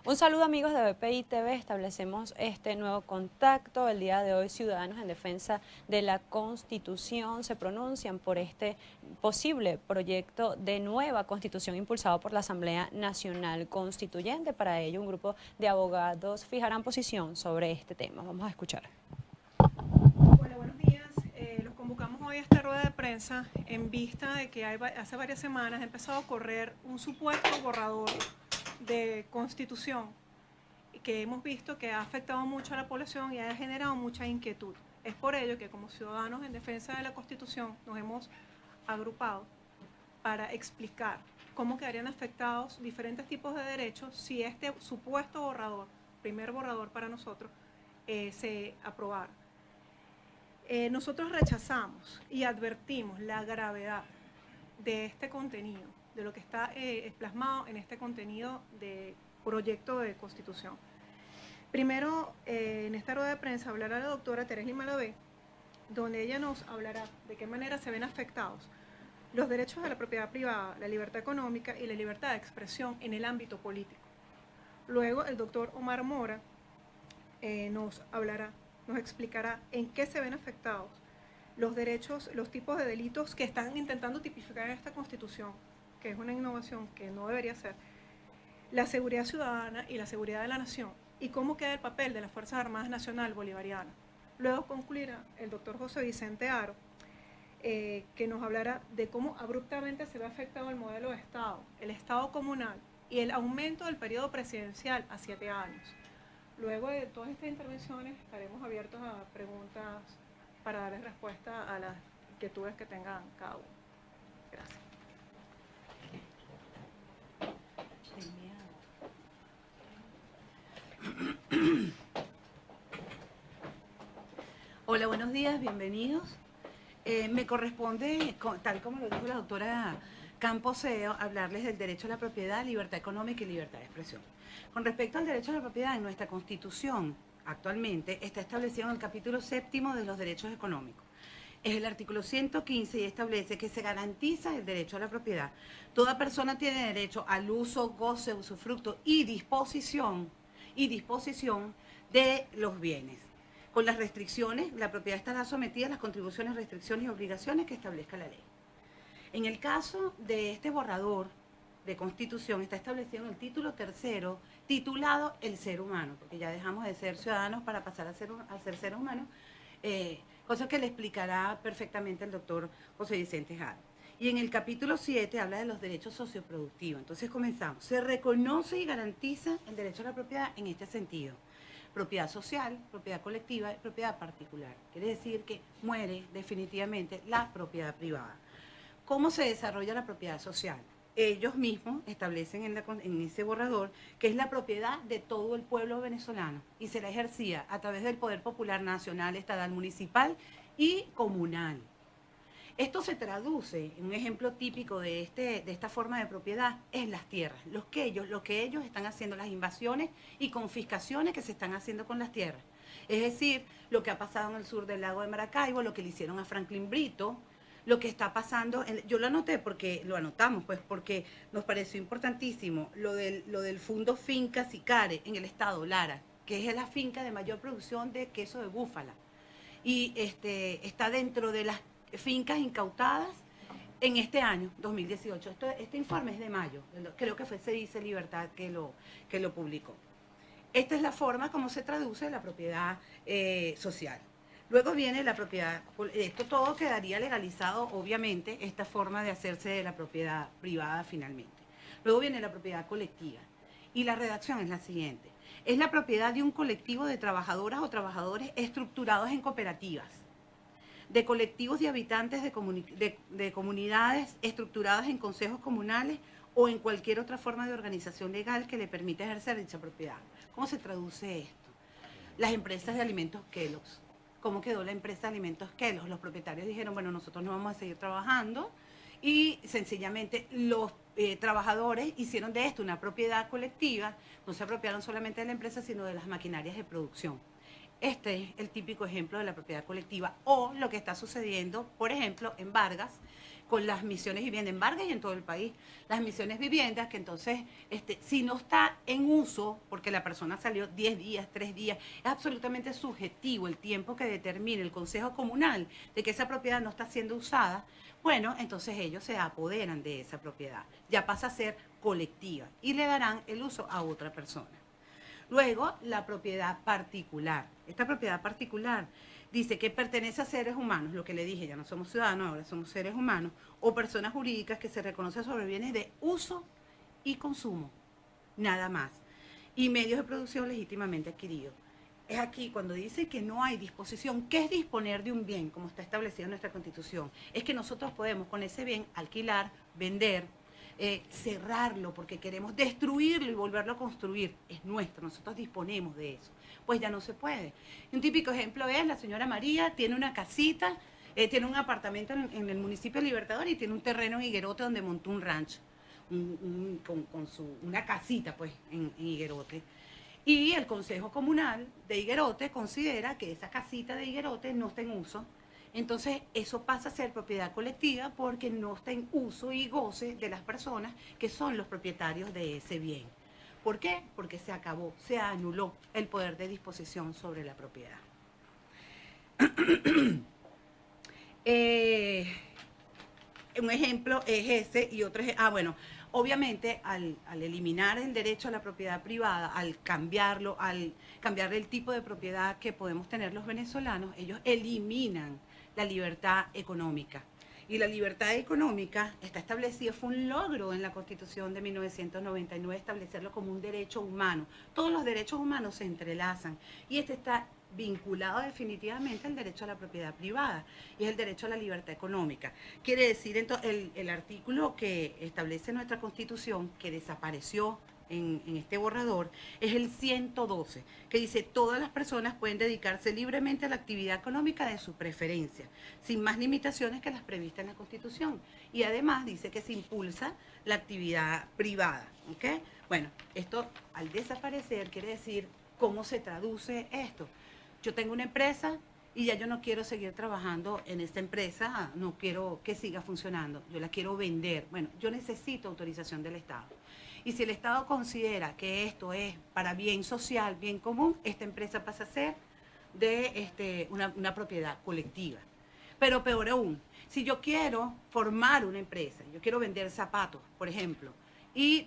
Un saludo amigos de BPI TV, establecemos este nuevo contacto. El día de hoy Ciudadanos en Defensa de la Constitución se pronuncian por este posible proyecto de nueva constitución impulsado por la Asamblea Nacional Constituyente. Para ello un grupo de abogados fijarán posición sobre este tema. Vamos a escuchar. Hola, buenos días. Los convocamos hoy a esta rueda de prensa en vista de que hace varias semanas ha empezado a correr un supuesto borrador de constitución que hemos visto que ha afectado mucho a la población y ha generado mucha inquietud. Es por ello que como ciudadanos en defensa de la Constitución nos hemos agrupado para explicar cómo quedarían afectados diferentes tipos de derechos si este supuesto borrador, primer borrador para nosotros, se aprobara. Nosotros rechazamos y advertimos la gravedad de este contenido, de lo que está plasmado en este contenido de proyecto de constitución. Primero, en esta rueda de prensa hablará la doctora Teresly Malavé, donde ella nos hablará de qué manera se ven afectados los derechos de la propiedad privada, la libertad económica y la libertad de expresión en el ámbito político. Luego, el doctor Omar Mora nos explicará en qué se ven afectados los derechos, los tipos de delitos que están intentando tipificar en esta Constitución, que es una innovación que no debería ser, la seguridad ciudadana y la seguridad de la nación, y cómo queda el papel de las Fuerzas Armadas Nacional Bolivariana. Luego concluirá el doctor José Vicente Aro, que nos hablará de cómo abruptamente se ve afectado el modelo de Estado, el Estado comunal y el aumento del periodo presidencial a 7 años. Luego de todas estas intervenciones estaremos abiertos a preguntas para darles respuesta a las inquietudes que tengan cada uno. Gracias. Hola, buenos días, bienvenidos. Me corresponde, tal como lo dijo la doctora Campos, hablarles del derecho a la propiedad, libertad económica y libertad de expresión. Con respecto al derecho a la propiedad, en nuestra Constitución actualmente está establecido en el capítulo 7 de los derechos económicos. Es el artículo 115 y establece que se garantiza el derecho a la propiedad. Toda persona tiene derecho al uso, goce, usufructo y disposición de los bienes. Con las restricciones, la propiedad estará sometida a las contribuciones, restricciones y obligaciones que establezca la ley. En el caso de este borrador de Constitución, está establecido en el título 3, titulado El ser humano, porque ya dejamos de ser ciudadanos para pasar a ser seres humanos, cosa que le explicará perfectamente el doctor José Vicente Jaro. Y en el capítulo 7 habla de los derechos socioproductivos. Entonces comenzamos. Se reconoce y garantiza el derecho a la propiedad en este sentido. Propiedad social, propiedad colectiva y propiedad particular. Quiere decir que muere definitivamente la propiedad privada. ¿Cómo se desarrolla la propiedad social? Ellos mismos establecen en ese borrador que es la propiedad de todo el pueblo venezolano y se la ejercía a través del poder popular nacional, estatal, municipal y comunal. Esto se traduce en un ejemplo típico de esta forma de propiedad, es las tierras, lo que ellos están haciendo, las invasiones y confiscaciones que se están haciendo con las tierras. Es decir, lo que ha pasado en el sur del lago de Maracaibo, lo que le hicieron a Franklin Brito, lo que está pasando, yo lo anoté porque, lo anotamos pues porque nos pareció importantísimo lo del Fundo Finca Sicare en el estado Lara, que es la finca de mayor producción de queso de búfala. Y está dentro de las fincas incautadas en este año, 2018. Este informe es de mayo, creo que fue Dice Libertad que lo publicó. Esta es la forma como se traduce la propiedad social. Luego viene la propiedad, esto todo quedaría legalizado, obviamente, esta forma de hacerse de la propiedad privada finalmente. Luego viene la propiedad colectiva y la redacción es la siguiente. Es la propiedad de un colectivo de trabajadoras o trabajadores estructurados en cooperativas, de colectivos de habitantes de comunidades estructuradas en consejos comunales o en cualquier otra forma de organización legal que le permita ejercer dicha propiedad. ¿Cómo se traduce esto? Las empresas de alimentos Kellogg's. ¿Cómo quedó la empresa de alimentos Kellogg's? Los propietarios dijeron, bueno, nosotros no vamos a seguir trabajando y sencillamente los trabajadores hicieron de esto una propiedad colectiva, no se apropiaron solamente de la empresa, sino de las maquinarias de producción. Este es el típico ejemplo de la propiedad colectiva o lo que está sucediendo, por ejemplo, en Vargas, con las misiones vivienda en Vargas y en todo el país. Las misiones viviendas que entonces, si no está en uso, porque la persona salió 10 días, 3 días, es absolutamente subjetivo el tiempo que determine el Consejo Comunal de que esa propiedad no está siendo usada, bueno, entonces ellos se apoderan de esa propiedad. Ya pasa a ser colectiva y le darán el uso a otra persona. Luego, la propiedad particular. Esta propiedad particular dice que pertenece a seres humanos, lo que le dije, ya no somos ciudadanos, ahora somos seres humanos, o personas jurídicas que se reconocen sobre bienes de uso y consumo, nada más, y medios de producción legítimamente adquiridos. Es aquí cuando dice que no hay disposición. ¿Qué es disponer de un bien, como está establecido en nuestra Constitución? Es que nosotros podemos con ese bien alquilar, vender, cerrarlo porque queremos destruirlo y volverlo a construir. Es nuestro, nosotros disponemos de eso. Pues ya no se puede. Un típico ejemplo es la señora María, tiene una casita, tiene un apartamento en el municipio de Libertador y tiene un terreno en Higuerote donde montó un rancho, una casita pues en Higuerote. Y el Consejo Comunal de Higuerote considera que esa casita de Higuerote no está en uso. Entonces, eso pasa a ser propiedad colectiva porque no está en uso y goce de las personas que son los propietarios de ese bien. ¿Por qué? Porque se acabó, se anuló el poder de disposición sobre la propiedad. Un ejemplo es ese y otro es... obviamente al eliminar el derecho a la propiedad privada, al cambiarlo, al cambiar el tipo de propiedad que podemos tener los venezolanos, ellos eliminan la libertad económica. Y la libertad económica está establecida, fue un logro en la Constitución de 1999 establecerlo como un derecho humano. Todos los derechos humanos se entrelazan y este está vinculado definitivamente al derecho a la propiedad privada y es el derecho a la libertad económica. Quiere decir, entonces, el artículo que establece nuestra Constitución, que desapareció en este borrador, es el 112, que dice: todas las personas pueden dedicarse libremente a la actividad económica de su preferencia, sin más limitaciones que las previstas en la Constitución. Y además dice que se impulsa la actividad privada. ¿Okay? Bueno, esto al desaparecer quiere decir, ¿cómo se traduce esto? Yo tengo una empresa y ya yo no quiero seguir trabajando en esta empresa, no quiero que siga funcionando, yo la quiero vender. Bueno, yo necesito autorización del Estado. Y si el Estado considera que esto es para bien social, bien común, esta empresa pasa a ser de una propiedad colectiva. Pero peor aún, si yo quiero formar una empresa, yo quiero vender zapatos, por ejemplo, y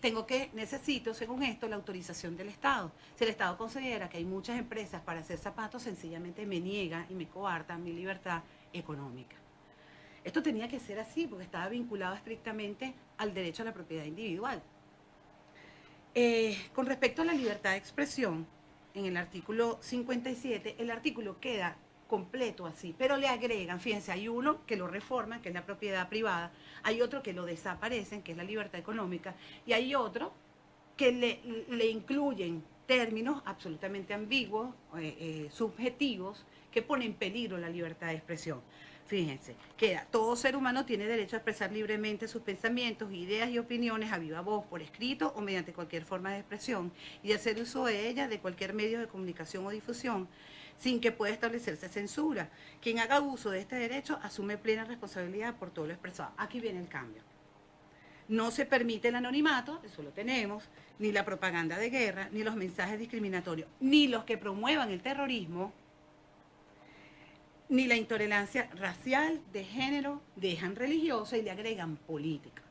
necesito, según esto, la autorización del Estado. Si el Estado considera que hay muchas empresas para hacer zapatos, sencillamente me niega y me coarta mi libertad económica. Esto tenía que ser así porque estaba vinculado estrictamente al derecho a la propiedad individual. Con respecto a la libertad de expresión, en el artículo 57, el artículo queda completo así, pero le agregan, fíjense, hay uno que lo reforman, que es la propiedad privada, hay otro que lo desaparecen, que es la libertad económica, y hay otro que le incluyen términos absolutamente ambiguos, subjetivos, que ponen en peligro la libertad de expresión. Fíjense, queda: todo ser humano tiene derecho a expresar libremente sus pensamientos, ideas y opiniones a viva voz, por escrito o mediante cualquier forma de expresión, y hacer uso de ellas de cualquier medio de comunicación o difusión, sin que pueda establecerse censura. Quien haga uso de este derecho asume plena responsabilidad por todo lo expresado. Aquí viene el cambio. No se permite el anonimato, eso lo tenemos, ni la propaganda de guerra, ni los mensajes discriminatorios, ni los que promuevan el terrorismo, ni la intolerancia racial, de género, dejan religiosa y le agregan política.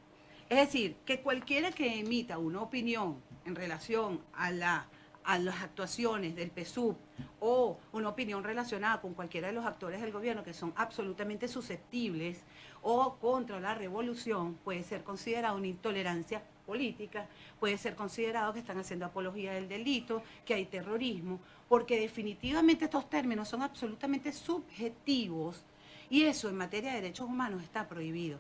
Es decir, que cualquiera que emita una opinión en relación a las actuaciones del PSUV o una opinión relacionada con cualquiera de los actores del gobierno que son absolutamente susceptibles o contra la revolución, puede ser considerado una intolerancia política, puede ser considerado que están haciendo apología del delito, que hay terrorismo, porque definitivamente estos términos son absolutamente subjetivos y eso en materia de derechos humanos está prohibido.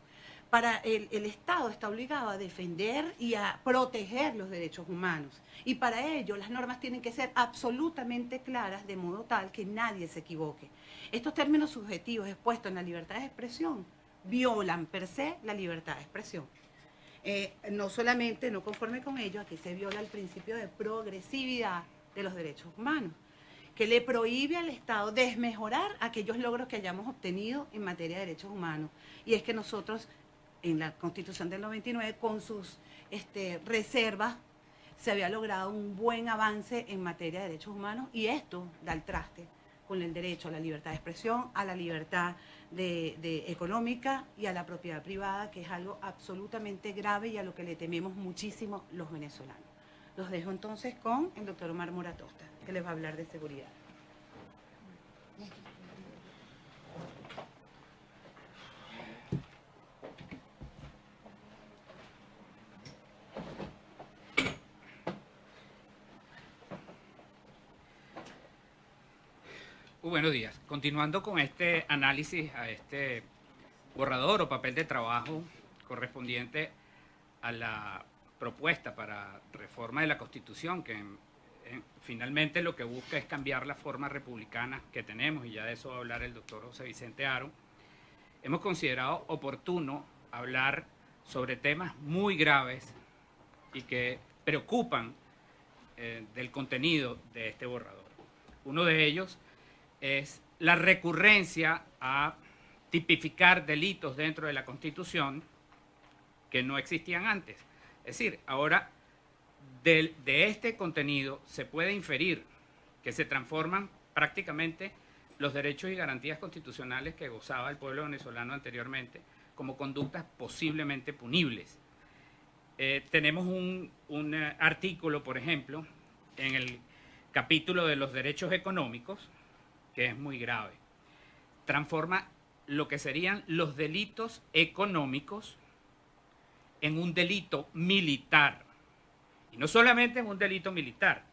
Para el Estado está obligado a defender y a proteger los derechos humanos. Y para ello las normas tienen que ser absolutamente claras de modo tal que nadie se equivoque. Estos términos subjetivos expuestos en la libertad de expresión violan per se la libertad de expresión. No solamente, no conforme con ello, aquí se viola el principio de progresividad de los derechos humanos, que le prohíbe al Estado desmejorar aquellos logros que hayamos obtenido en materia de derechos humanos. Y es que nosotros en la Constitución del 99, con sus reservas, se había logrado un buen avance en materia de derechos humanos, y esto da el traste con el derecho a la libertad de expresión, a la libertad económica y a la propiedad privada, que es algo absolutamente grave y a lo que le tememos muchísimo los venezolanos. Los dejo entonces con el doctor Omar Moratosta, que les va a hablar de seguridad. Buenos días. Continuando con este análisis a este borrador o papel de trabajo correspondiente a la propuesta para reforma de la Constitución, que finalmente lo que busca es cambiar la forma republicana que tenemos, y ya de eso va a hablar el doctor José Vicente Haro, hemos considerado oportuno hablar sobre temas muy graves y que preocupan del contenido de este borrador. Uno de ellos es la recurrencia a tipificar delitos dentro de la Constitución que no existían antes. Es decir, ahora de este contenido se puede inferir que se transforman prácticamente los derechos y garantías constitucionales que gozaba el pueblo venezolano anteriormente como conductas posiblemente punibles. Tenemos un artículo, por ejemplo, en el capítulo de los derechos económicos, que es muy grave. Transforma lo que serían los delitos económicos en un delito militar. Y no solamente en un delito militar,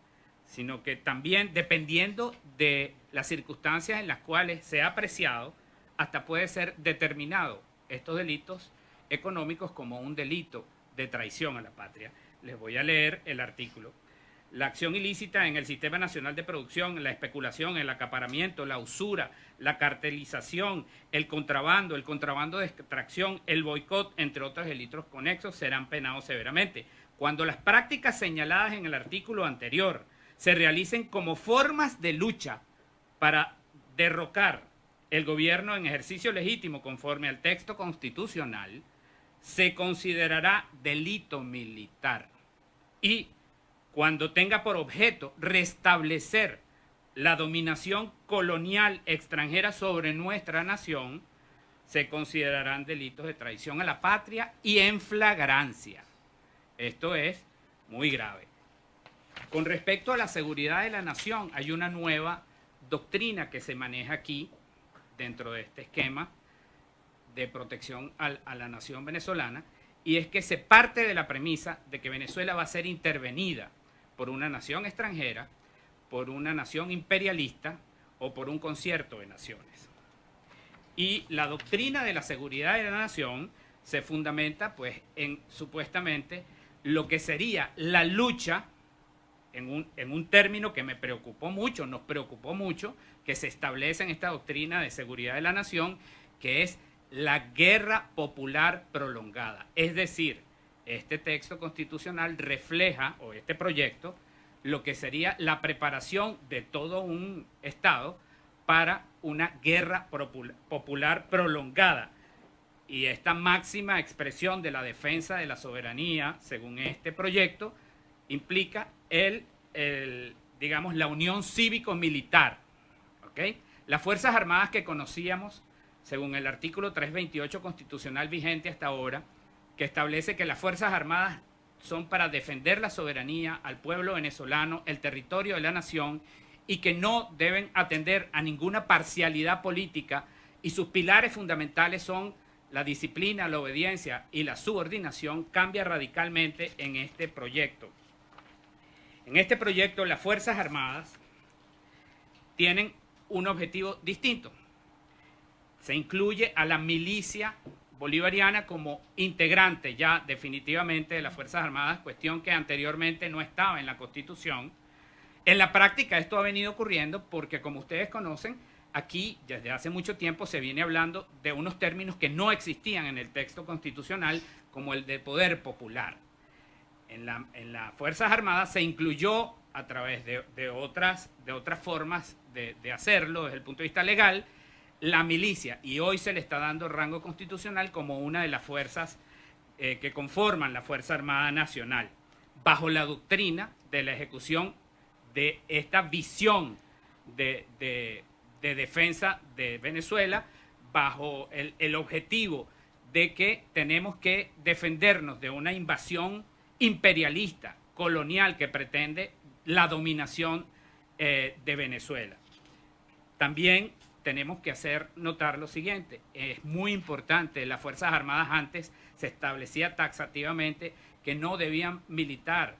sino que también, dependiendo de las circunstancias en las cuales se ha apreciado, hasta puede ser determinado estos delitos económicos como un delito de traición a la patria. Les voy a leer el artículo. La acción ilícita en el Sistema Nacional de Producción, la especulación, el acaparamiento, la usura, la cartelización, el contrabando de extracción, el boicot, entre otros delitos conexos, serán penados severamente. Cuando las prácticas señaladas en el artículo anterior se realicen como formas de lucha para derrocar el gobierno en ejercicio legítimo conforme al texto constitucional, se considerará delito militar. Y cuando tenga por objeto restablecer la dominación colonial extranjera sobre nuestra nación, se considerarán delitos de traición a la patria y en flagrancia. Esto es muy grave. Con respecto a la seguridad de la nación, hay una nueva doctrina que se maneja aquí dentro de este esquema de protección a la nación venezolana, y es que se parte de la premisa de que Venezuela va a ser intervenida por una nación extranjera, por una nación imperialista o por un concierto de naciones. Y la doctrina de la seguridad de la nación se fundamenta pues en supuestamente lo que sería la lucha, en un término que me preocupó mucho, nos preocupó mucho, que se establece en esta doctrina de seguridad de la nación, que es la guerra popular prolongada. Es decir, este texto constitucional refleja, o este proyecto, lo que sería la preparación de todo un Estado para una guerra popular prolongada. Y esta máxima expresión de la defensa de la soberanía, según este proyecto, implica digamos, la unión cívico-militar. ¿Okay? Las Fuerzas Armadas que conocíamos, según el artículo 328 constitucional vigente hasta ahora, que establece que las Fuerzas Armadas son para defender la soberanía al pueblo venezolano, el territorio de la nación, y que no deben atender a ninguna parcialidad política, y sus pilares fundamentales son la disciplina, la obediencia y la subordinación, cambia radicalmente en este proyecto. En este proyecto, las Fuerzas Armadas tienen un objetivo distinto. Se incluye a la milicia bolivariana como integrante ya definitivamente de las Fuerzas Armadas, cuestión que anteriormente no estaba en la Constitución. En la práctica esto ha venido ocurriendo porque, como ustedes conocen, aquí desde hace mucho tiempo se viene hablando de unos términos que no existían en el texto constitucional, como el de poder popular. En las Fuerzas Armadas se incluyó a través de otras formas de hacerlo desde el punto de vista legal, la milicia, y hoy se le está dando rango constitucional como una de las fuerzas que conforman la Fuerza Armada Nacional, bajo la doctrina de la ejecución de esta visión de defensa de Venezuela, bajo el objetivo de que tenemos que defendernos de una invasión imperialista, colonial, que pretende la dominación de Venezuela. También tenemos que hacer notar lo siguiente: es muy importante, las Fuerzas Armadas antes se establecía taxativamente que no debían militar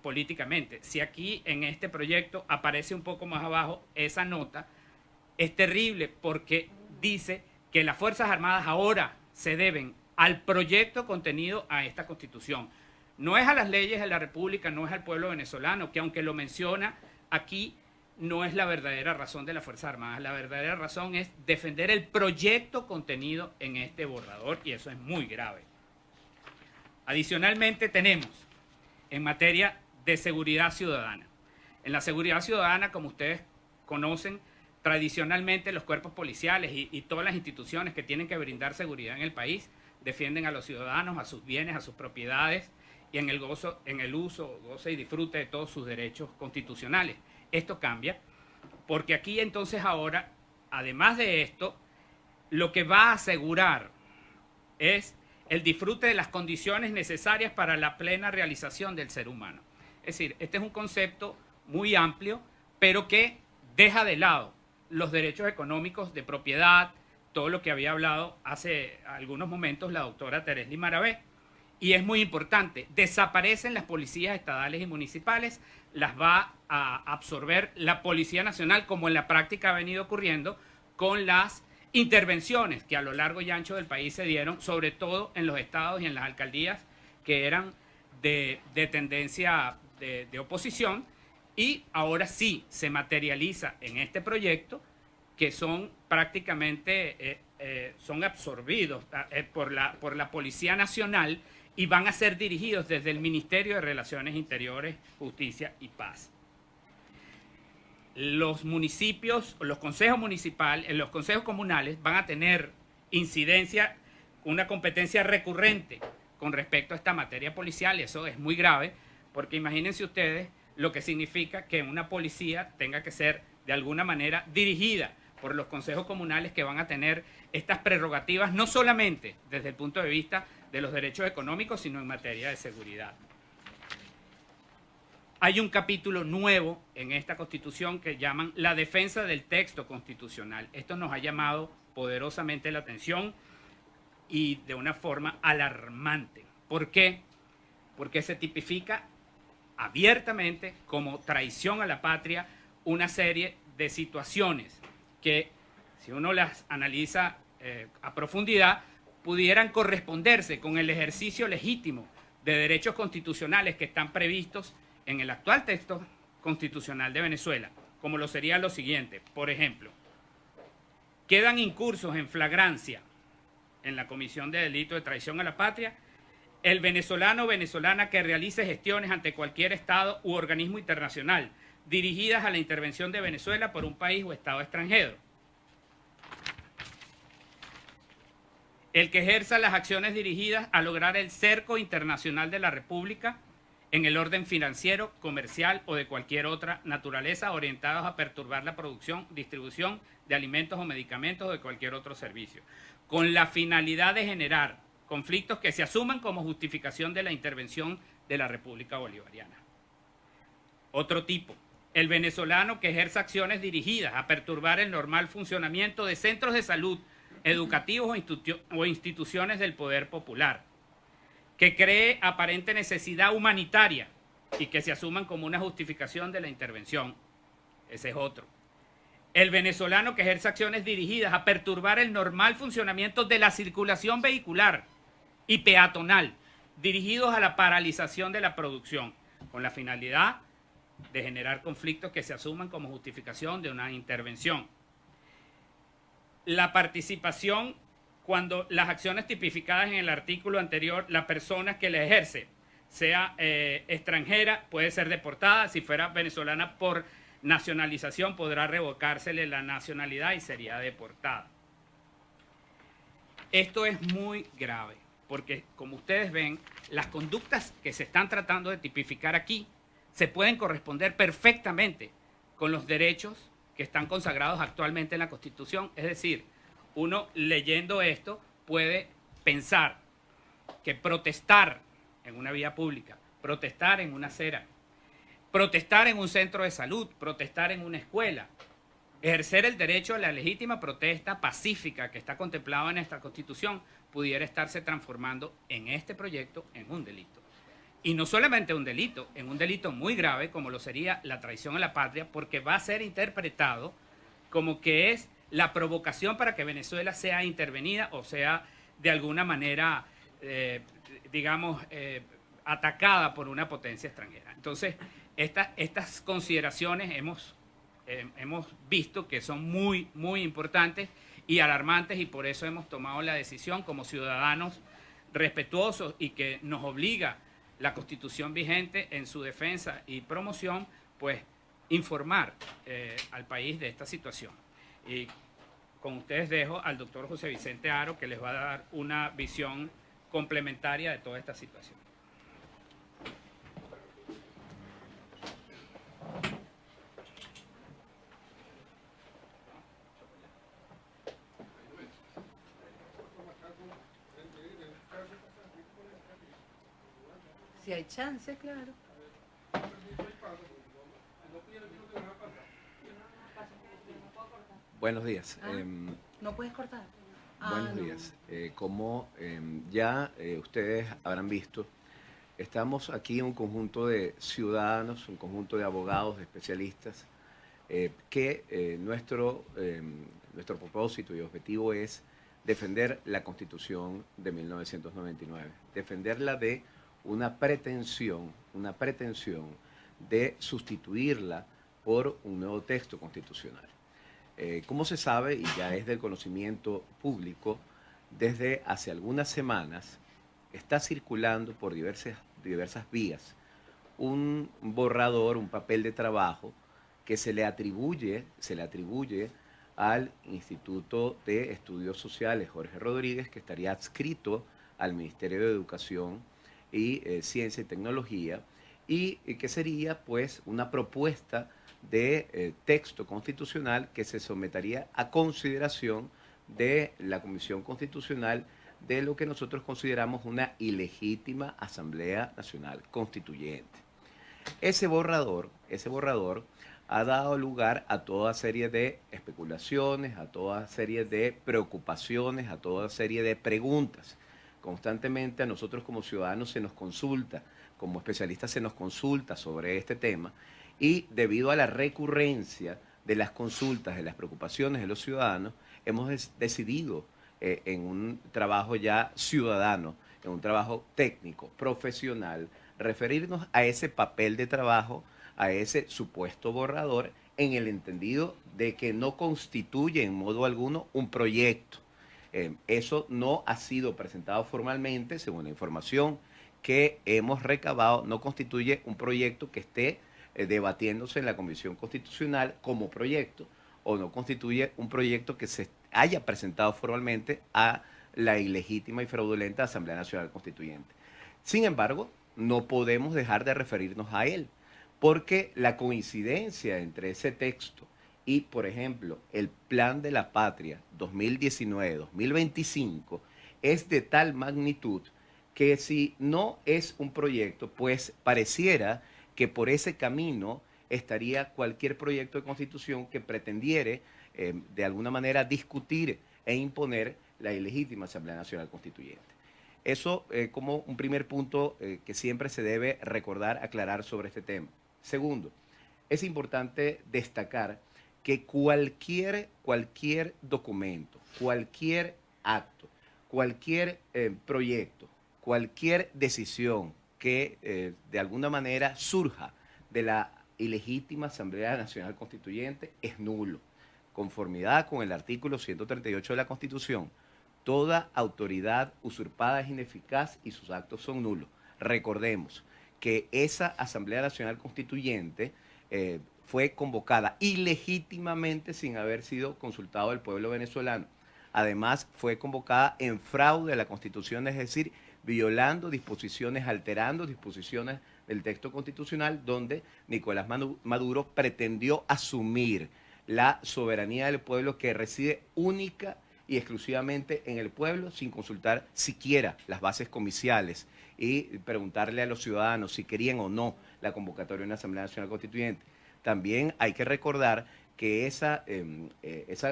políticamente. Si aquí en este proyecto aparece un poco más abajo esa nota, es terrible porque dice que las Fuerzas Armadas ahora se deben al proyecto contenido a esta Constitución. No es a las leyes de la República, no es al pueblo venezolano, que aunque lo menciona aquí, no es la verdadera razón de las Fuerzas Armadas. La verdadera razón es defender el proyecto contenido en este borrador, y eso es muy grave. Adicionalmente tenemos en materia de seguridad ciudadana. En la seguridad ciudadana, como ustedes conocen, tradicionalmente los cuerpos policiales y todas las instituciones que tienen que brindar seguridad en el país defienden a los ciudadanos, a sus bienes, a sus propiedades y en el uso, goce y disfrute de todos sus derechos constitucionales. Esto cambia porque aquí entonces ahora, además de esto, lo que va a asegurar es el disfrute de las condiciones necesarias para la plena realización del ser humano. Es decir, este es un concepto muy amplio, pero que deja de lado los derechos económicos de propiedad, todo lo que había hablado hace algunos momentos la doctora Teresly Maravé. Y es muy importante, desaparecen las policías estatales y municipales, las va a absorber la Policía Nacional, como en la práctica ha venido ocurriendo con las intervenciones que a lo largo y ancho del país se dieron, sobre todo en los estados y en las alcaldías que eran de tendencia de oposición, y ahora sí se materializa en este proyecto que son prácticamente son absorbidos por la Policía Nacional y van a ser dirigidos desde el Ministerio de Relaciones Interiores, Justicia y Paz. Los municipios, los consejos municipales, los consejos comunales van a tener incidencia, una competencia recurrente con respecto a esta materia policial, y eso es muy grave, porque imagínense ustedes lo que significa que una policía tenga que ser de alguna manera dirigida por los consejos comunales, que van a tener estas prerrogativas no solamente desde el punto de vista de los derechos económicos, sino en materia de seguridad. Hay un capítulo nuevo en esta Constitución que llaman la defensa del texto constitucional. Esto nos ha llamado poderosamente la atención y de una forma alarmante. ¿Por qué? Porque se tipifica abiertamente como traición a la patria una serie de situaciones que, si uno las analiza a profundidad, pudieran corresponderse con el ejercicio legítimo de derechos constitucionales que están previstos en el actual texto constitucional de Venezuela, como lo sería lo siguiente. Por ejemplo, quedan incursos en flagrancia en la comisión de delito de traición a la patria el venezolano o venezolana que realice gestiones ante cualquier Estado u organismo internacional dirigidas a la intervención de Venezuela por un país o Estado extranjero. El que ejerza las acciones dirigidas a lograr el cerco internacional de la República en el orden financiero, comercial o de cualquier otra naturaleza, orientados a perturbar la producción, distribución de alimentos o medicamentos o de cualquier otro servicio, con la finalidad de generar conflictos que se asuman como justificación de la intervención de la República Bolivariana. Otro tipo, el venezolano que ejerza acciones dirigidas a perturbar el normal funcionamiento de centros de salud, educativos o instituciones del poder popular, que cree aparente necesidad humanitaria y que se asuman como una justificación de la intervención. Ese es otro. El venezolano que ejerce acciones dirigidas a perturbar el normal funcionamiento de la circulación vehicular y peatonal, dirigidos a la paralización de la producción, con la finalidad de generar conflictos que se asuman como justificación de una intervención. La participación, cuando las acciones tipificadas en el artículo anterior, la persona que la ejerce sea extranjera, puede ser deportada. Si fuera venezolana, por nacionalización podrá revocársele la nacionalidad y sería deportada. Esto es muy grave, porque como ustedes ven, las conductas que se están tratando de tipificar aquí se pueden corresponder perfectamente con los derechos que están consagrados actualmente en la Constitución. Es decir, uno leyendo esto puede pensar que protestar en una vía pública, protestar en una acera, protestar en un centro de salud, protestar en una escuela, ejercer el derecho a la legítima protesta pacífica que está contemplado en esta Constitución, pudiera estarse transformando en este proyecto en un delito. Y no solamente un delito, en un delito muy grave como lo sería la traición a la patria, porque va a ser interpretado como que es la provocación para que Venezuela sea intervenida o sea de alguna manera, atacada por una potencia extranjera. Entonces, estas consideraciones hemos visto que son muy, muy importantes y alarmantes, y por eso hemos tomado la decisión como ciudadanos respetuosos y que nos obliga la Constitución vigente en su defensa y promoción, pues informar al país de esta situación. Y con ustedes dejo al doctor José Vicente Haro, que les va a dar una visión complementaria de toda esta situación. Si hay chance, claro. Buenos días. ¿No puedes cortar? Buenos no. días. Como ya ustedes habrán visto, estamos aquí un conjunto de ciudadanos, un conjunto de abogados, de especialistas, que nuestro propósito y objetivo es defender la Constitución de 1999, defenderla de una pretensión de sustituirla por un nuevo texto constitucional. Como se sabe, y ya es del conocimiento público, desde hace algunas semanas está circulando por diversas vías un borrador, un papel de trabajo que se le atribuye al Instituto de Estudios Sociales Jorge Rodríguez, que estaría adscrito al Ministerio de Educación y Ciencia y Tecnología, y que sería pues una propuesta de texto constitucional que se sometería a consideración de la Comisión Constitucional de lo que nosotros consideramos una ilegítima Asamblea Nacional Constituyente. Ese borrador ha dado lugar a toda serie de especulaciones, a toda serie de preocupaciones, a toda serie de preguntas. Constantemente a nosotros como ciudadanos se nos consulta, como especialistas se nos consulta sobre este tema, y debido a la recurrencia de las consultas, de las preocupaciones de los ciudadanos, hemos decidido en un trabajo ya ciudadano, en un trabajo técnico, profesional, referirnos a ese papel de trabajo, a ese supuesto borrador, en el entendido de que no constituye en modo alguno un proyecto. Eso no ha sido presentado formalmente, según la información que hemos recabado, no constituye un proyecto que esté debatiéndose en la Comisión Constitucional como proyecto, o no constituye un proyecto que se haya presentado formalmente a la ilegítima y fraudulenta Asamblea Nacional Constituyente. Sin embargo, no podemos dejar de referirnos a él, porque la coincidencia entre ese texto y, por ejemplo, el Plan de la Patria 2019-2025 es de tal magnitud que si no es un proyecto, pues pareciera que por ese camino estaría cualquier proyecto de constitución que pretendiere de alguna manera discutir e imponer la ilegítima Asamblea Nacional Constituyente. Eso como un primer punto que siempre se debe recordar, aclarar sobre este tema. Segundo, es importante destacar que cualquier documento, cualquier acto, cualquier proyecto, cualquier decisión que de alguna manera surja de la ilegítima Asamblea Nacional Constituyente es nulo. Conformidad con el artículo 138 de la Constitución, toda autoridad usurpada es ineficaz y sus actos son nulos. Recordemos que esa Asamblea Nacional Constituyente fue convocada ilegítimamente sin haber sido consultado el pueblo venezolano. Además, fue convocada en fraude a la Constitución, es decir, violando disposiciones, alterando disposiciones del texto constitucional, donde Nicolás Maduro pretendió asumir la soberanía del pueblo que reside única y exclusivamente en el pueblo, sin consultar siquiera las bases comiciales y preguntarle a los ciudadanos si querían o no la convocatoria de una Asamblea Nacional Constituyente. También hay que recordar que esa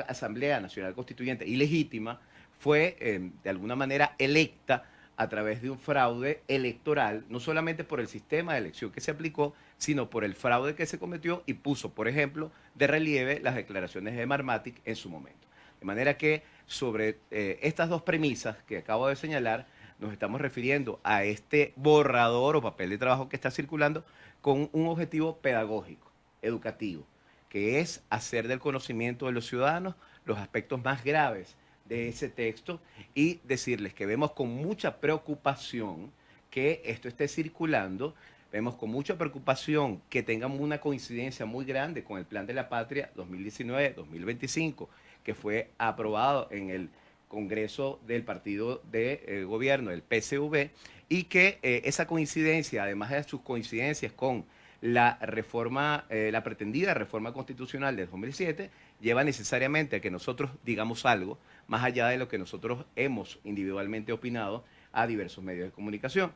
Asamblea Nacional Constituyente ilegítima fue de alguna manera electa a través de un fraude electoral, no solamente por el sistema de elección que se aplicó, sino por el fraude que se cometió y puso, por ejemplo, de relieve las declaraciones de Marmatic en su momento. De manera que sobre estas dos premisas que acabo de señalar, nos estamos refiriendo a este borrador o papel de trabajo que está circulando con un objetivo pedagógico, educativo, que es hacer del conocimiento de los ciudadanos los aspectos más graves de ese texto y decirles que vemos con mucha preocupación que esto esté circulando, vemos con mucha preocupación que tengamos una coincidencia muy grande con el Plan de la Patria 2019-2025, que fue aprobado en el Congreso del Partido de Gobierno, el PCV, y que esa coincidencia, además de sus coincidencias con la reforma, la pretendida reforma constitucional de 2007, lleva necesariamente a que nosotros digamos algo más allá de lo que nosotros hemos individualmente opinado a diversos medios de comunicación.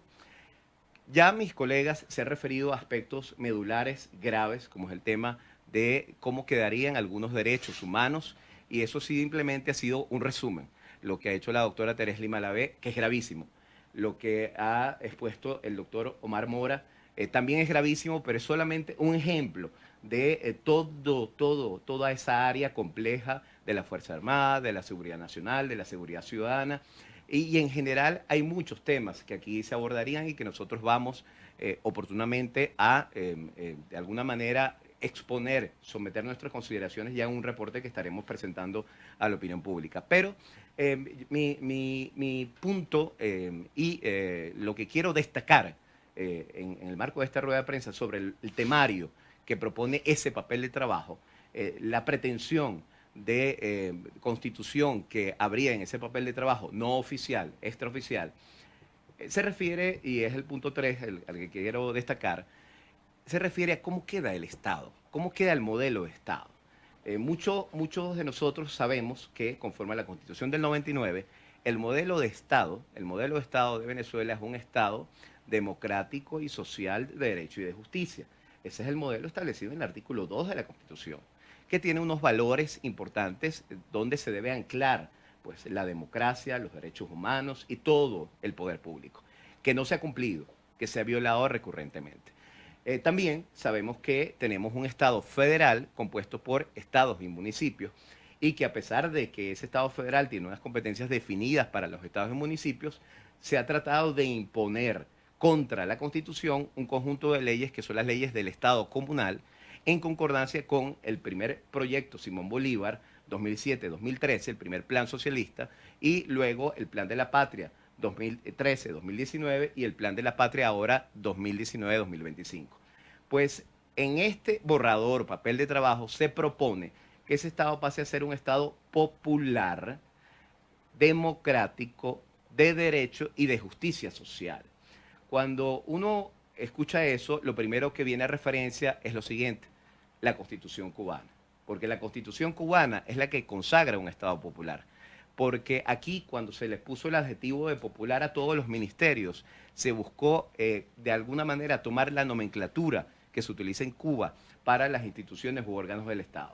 Ya mis colegas se han referido a aspectos medulares graves, como es el tema de cómo quedarían algunos derechos humanos, y eso simplemente ha sido un resumen. Lo que ha hecho la doctora Teresli Malavé, que es gravísimo. Lo que ha expuesto el doctor Omar Mora, también es gravísimo, pero es solamente un ejemplo de toda esa área compleja de la Fuerza Armada, de la seguridad nacional, de la seguridad ciudadana. Y en general hay muchos temas que aquí se abordarían y que nosotros vamos oportunamente a, de alguna manera, exponer, someter nuestras consideraciones ya en un reporte que estaremos presentando a la opinión pública. Pero mi punto y lo que quiero destacar en el marco de esta rueda de prensa sobre el temario que propone ese papel de trabajo, la pretensión de constitución que habría en ese papel de trabajo no oficial, extraoficial, se refiere, y es el punto 3 al que quiero destacar, se refiere a cómo queda el Estado, cómo queda el modelo de Estado. Muchos de nosotros sabemos que, conforme a la Constitución del 99, el modelo de Estado de Venezuela es un Estado democrático y social de derecho y de justicia. Ese es el modelo establecido en el artículo 2 de la Constitución, que tiene unos valores importantes donde se debe anclar pues, la democracia, los derechos humanos y todo el poder público, que no se ha cumplido, que se ha violado recurrentemente. También sabemos que tenemos un Estado federal compuesto por estados y municipios y que a pesar de que ese Estado federal tiene unas competencias definidas para los estados y municipios, se ha tratado de imponer contra la Constitución un conjunto de leyes que son las leyes del Estado comunal en concordancia con el primer proyecto Simón Bolívar 2007-2013, el primer plan socialista, y luego el Plan de la Patria 2013-2019 y el Plan de la Patria ahora 2019-2025. Pues en este borrador, papel de trabajo, se propone que ese Estado pase a ser un Estado popular, democrático, de derecho y de justicia social. Cuando uno escucha eso, lo primero que viene a referencia es lo siguiente, la Constitución cubana, porque la Constitución cubana es la que consagra un Estado popular. Porque aquí, cuando se les puso el adjetivo de popular a todos los ministerios, se buscó de alguna manera tomar la nomenclatura que se utiliza en Cuba para las instituciones u órganos del Estado.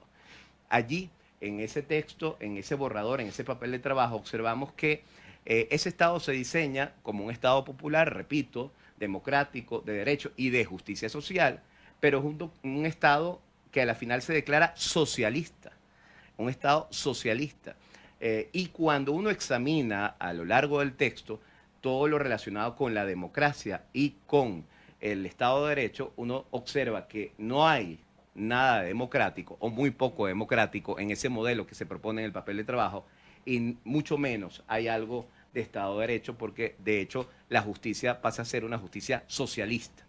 Allí, en ese texto, en ese borrador, en ese papel de trabajo, observamos que ese Estado se diseña como un Estado popular, repito, democrático, de derecho y de justicia social, pero junto con un Estado que a la final se declara socialista, un Estado socialista. Y cuando uno examina a lo largo del texto todo lo relacionado con la democracia y con el Estado de Derecho, uno observa que no hay nada democrático o muy poco democrático en ese modelo que se propone en el papel de trabajo y mucho menos hay algo de Estado de Derecho porque de hecho la justicia pasa a ser una justicia socialista.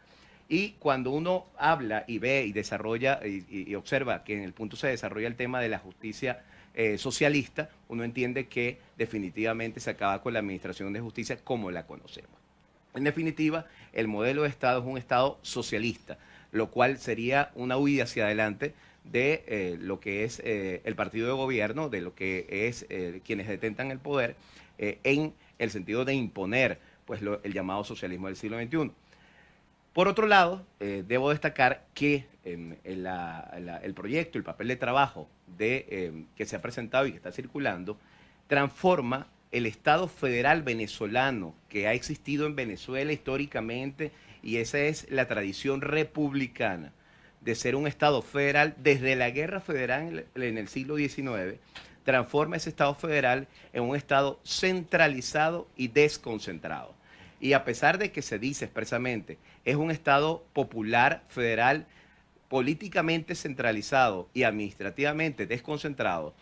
Y cuando uno habla y ve y desarrolla y observa que en el punto se desarrolla el tema de la justicia socialista, uno entiende que definitivamente se acaba con la administración de justicia como la conocemos. En definitiva, el modelo de Estado es un Estado socialista, lo cual sería una huida hacia adelante de lo que es el partido de gobierno, de lo que es quienes detentan el poder, en el sentido de imponer pues, el llamado socialismo del siglo XXI. Por otro lado, debo destacar que el proyecto, el papel de trabajo que se ha presentado y que está circulando, transforma el Estado federal venezolano que ha existido en Venezuela históricamente, y esa es la tradición republicana de ser un Estado federal desde la guerra federal en el siglo XIX, transforma ese Estado federal en un Estado centralizado y desconcentrado. Y a pesar de que se dice expresamente, es un Estado popular federal políticamente centralizado y administrativamente desconcentrado,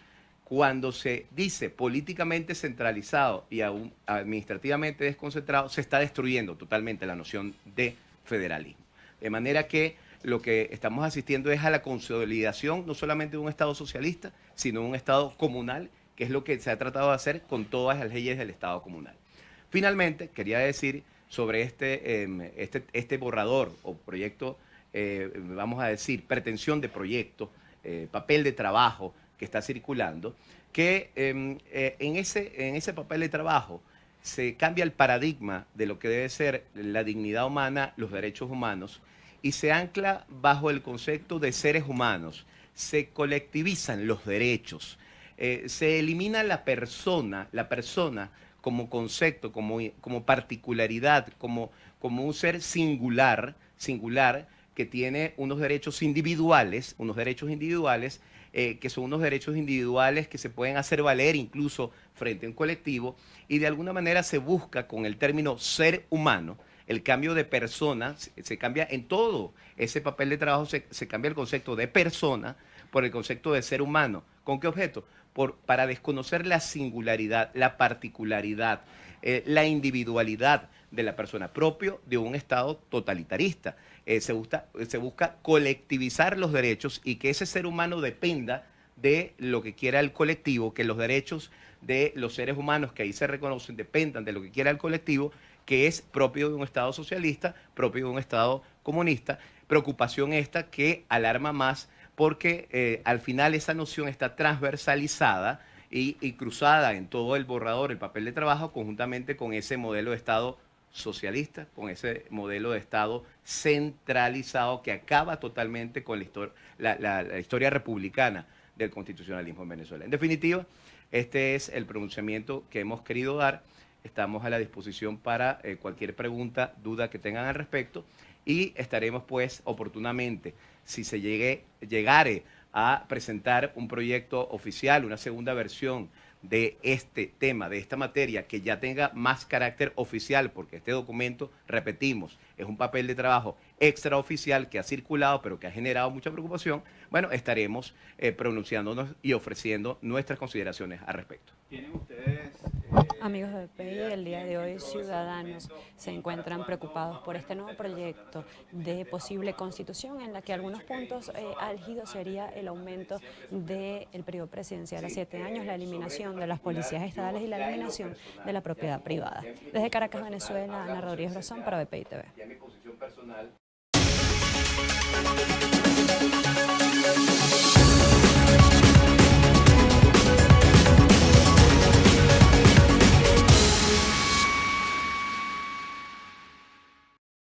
cuando se dice políticamente centralizado y aún administrativamente desconcentrado, se está destruyendo totalmente la noción de federalismo. De manera que lo que estamos asistiendo es a la consolidación no solamente de un Estado socialista, sino de un Estado comunal, que es lo que se ha tratado de hacer con todas las leyes del Estado comunal. Finalmente, quería decir sobre este borrador o proyecto, vamos a decir, pretensión de proyecto, papel de trabajo que está circulando, que en ese papel de trabajo se cambia el paradigma de lo que debe ser la dignidad humana, los derechos humanos, y se ancla bajo el concepto de seres humanos. Se colectivizan los derechos, se elimina la persona como concepto, como particularidad, como un ser singular que tiene unos derechos individuales, que son unos derechos individuales que se pueden hacer valer incluso frente a un colectivo, y de alguna manera se busca con el término ser humano, el cambio de persona, se cambia en todo ese papel de trabajo, se cambia el concepto de persona por el concepto de ser humano. ¿Con qué objeto? Para desconocer la singularidad, la particularidad, la individualidad de la persona, propio de un Estado totalitarista. Se busca colectivizar los derechos y que ese ser humano dependa de lo que quiera el colectivo, que los derechos de los seres humanos que ahí se reconocen dependan de lo que quiera el colectivo, que es propio de un Estado socialista, propio de un Estado comunista. Preocupación esta que alarma más porque al final esa noción está transversalizada y cruzada en todo el borrador, el papel de trabajo, conjuntamente con ese modelo de Estado socialista, con ese modelo de Estado centralizado que acaba totalmente con la historia republicana del constitucionalismo en Venezuela. En definitiva, este es el pronunciamiento que hemos querido dar. Estamos a la disposición para cualquier pregunta, duda que tengan al respecto, y estaremos pues oportunamente, si se llegare a presentar un proyecto oficial, una segunda versión de este tema, de esta materia, que ya tenga más carácter oficial, porque este documento, repetimos, es un papel de trabajo extraoficial que ha circulado, pero que ha generado mucha preocupación. Bueno, estaremos pronunciándonos y ofreciendo nuestras consideraciones al respecto. ¿Tienen ustedes... Amigos de BPI, el día de hoy ciudadanos se encuentran preocupados por este nuevo proyecto de posible constitución en la que algunos puntos álgidos sería el aumento del periodo presidencial a 7 años, la eliminación de las policías estatales y la eliminación de la propiedad privada. Desde Caracas, Venezuela, Ana Rodríguez Brozón para BPI TV.